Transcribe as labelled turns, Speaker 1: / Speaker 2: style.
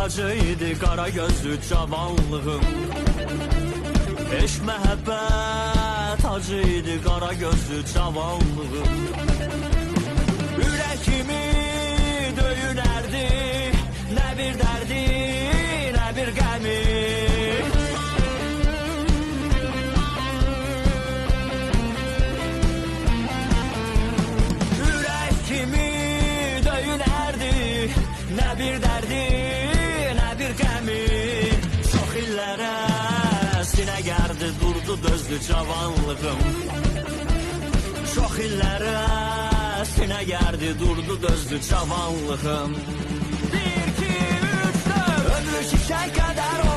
Speaker 1: tacıydı kara gözlü cavanlığım. Eşk məhəbbət acıydı kara gözlü cavanlığım. Ürəkimi döyünərdi, nə bir dərdi, nə bir qəmi. Ürəkimi döyünərdi, nə bir dərdi, nə bir qəmi. Çox illərə sinə gərdi, durdu dözdü cavanlığım. Çox illərə sinə gərdi, durdu dözdü cavanlığım. 1, 2, 3, 4 ömrü şişən qədər